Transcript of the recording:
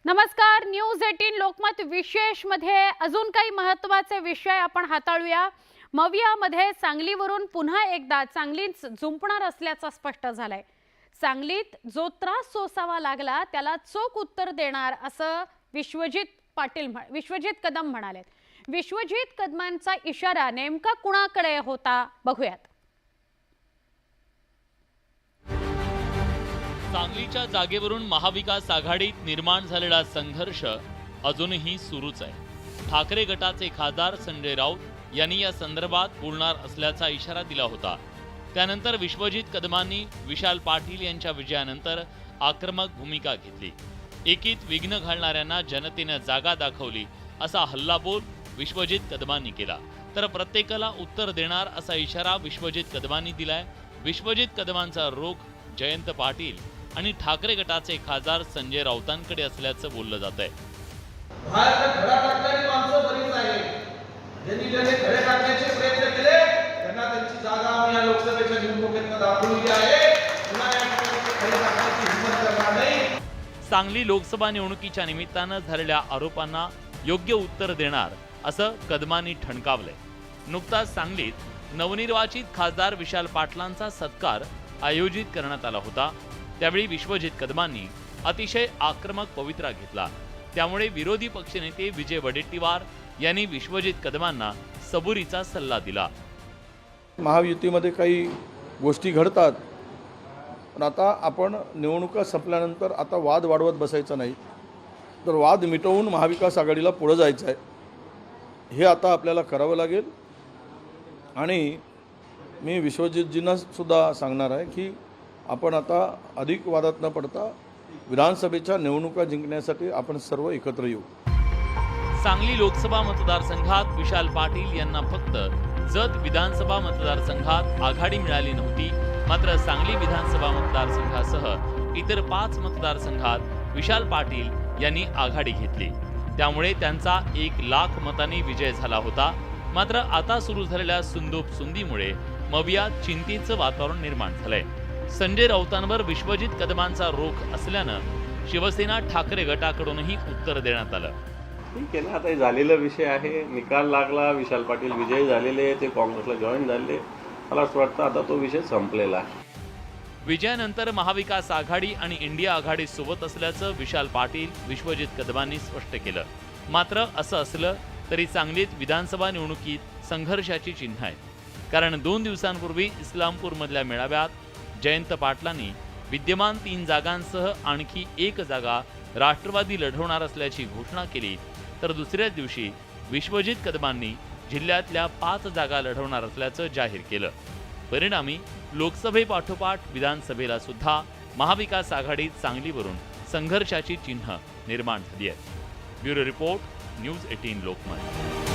नमस्कार, न्यूज 18 लोकमत विशेष मध्ये अजून काही महत्त्वाचे विषय आपण हाताळूया। मवियामध्ये सांगलीवरून पुन्हा एकदा सांगलीत झुंपणार असल्याचं स्पष्ट झालंय। सांगलीत जो त्रास सोसावा लागला त्याला चोख उत्तर देणार असं विश्वजित कदम म्हणाले। विश्वजित कदमांचा इशारा नेमका कुणाकडे होता बघूयात। सांगलीच्या जागेवरून महाविकास आघाडीत निर्माण झालेला संघर्ष अजूनही सुरूच आहे। ठाकरे गटाचे खासदार संजय राऊत यांनी या संदर्भात बोलणार असल्याचा इशारा दिला होता। त्यानंतर विश्वजित कदमांनी विशाल पाटील यांच्या विजयानंतर आक्रमक भूमिका घेतली। एकीत विघ्न घालणाऱ्यांना जनतेने जागा दाखवली असा हल्लाबोल विश्वजित कदमांनी केला, तर प्रत्येकाला उत्तर देणार असा इशारा विश्वजित कदमांनी दिलाय। विश्वजित कदमांचा रोख जयंत पाटील आणि ठाकरे गटाचे खासदार संजय राऊतांकडे असल्याचं बोललं जात आहे। सांगली लोकसभा निवडणुकीच्या निमित्तानं झालेल्या आरोपांना योग्य उत्तर देणार असं कदमांनी ठणकावलंय। नुकताच सांगलीत नवनिर्वाचित खासदार विशाल पाटलांचा सत्कार आयोजित करण्यात आला होता। त्यावेळी विश्वजित कदमांनी अतिशय आक्रमक पवित्रा घेतला। त्यामुळे विरोधी पक्षनेते विजय वडेट्टीवार यांनी विश्वजित कदमांना सबुरीचा सल्ला दिला। महायुतीमध्ये काही गोष्टी घडतात, पण आता आपण निवडणुका संपल्यानंतर आता वाद वाढवत बसायचा नाही, तर वाद मिटवून महाविकास आघाडीला पुढे जायचं आहे। हे आता आपल्याला करावं लागेल आणि मी विश्वजितजींना सुद्धा सांगणार आहे की आपण आता अधिक वादात न पडता विधानसभेच्या निवडणुका जिंकण्यासाठी आपण सर्व एकत्र येऊ। सांगली लोकसभा मतदारसंघात विशाल पाटील यांना फक्त जत विधानसभा मतदारसंघात आघाडी मिळाली नव्हती, मात्र सांगली विधानसभा मतदारसंघासह इतर 5 मतदारसंघात विशाल पाटील यांनी आघाडी घेतली। त्यामुळे त्यांचा 1 लाख मतांनी विजय झाला होता। मात्र आता सुरू झालेल्या सुंदीमुळे मवियात चिंतेचं वातावरण निर्माण झालंय। संजय राऊतांवर विश्वजित कदमांचा रोख असल्यानं शिवसेना ठाकरे गटाकडूनही उत्तर देण्यात आलं। ठीक आहे ना, आता झालेला विषय आहे, निकाल लागला, विशाल पाटील विजयी झालेले, ते काँग्रेसला जॉईन झाले। मला असं वाटतं आता तो विषय संपलेला आहे। विजयानंतर महाविकास आघाडी आणि इंडिया आघाडी सोबत असल्याचं विशाल पाटील विश्वजित कदमांनी स्पष्ट केलं। मात्र असं असलं तरी सांगलीत विधानसभा निवडणुकीत संघर्षाची चिन्ह आहे, कारण 2 दिवसांपूर्वी इस्लामपूरमधल्या मेळाव्यात जयंत पाटलांनी विद्यमान 3 जागांसह आणखी 1 जागा राष्ट्रवादी लढवणार असल्याची घोषणा केली, तर दुसऱ्याच दिवशी विश्वजित कदमांनी जिल्ह्यातल्या 5 जागा लढवणार असल्याचं जाहीर केलं। परिणामी लोकसभेपाठोपाठ विधानसभेला सुद्धा महाविकास आघाडीत सांगलीवरून संघर्षाची चिन्ह निर्माण झाली आहेत। Bureau report, news 18 Lokmat.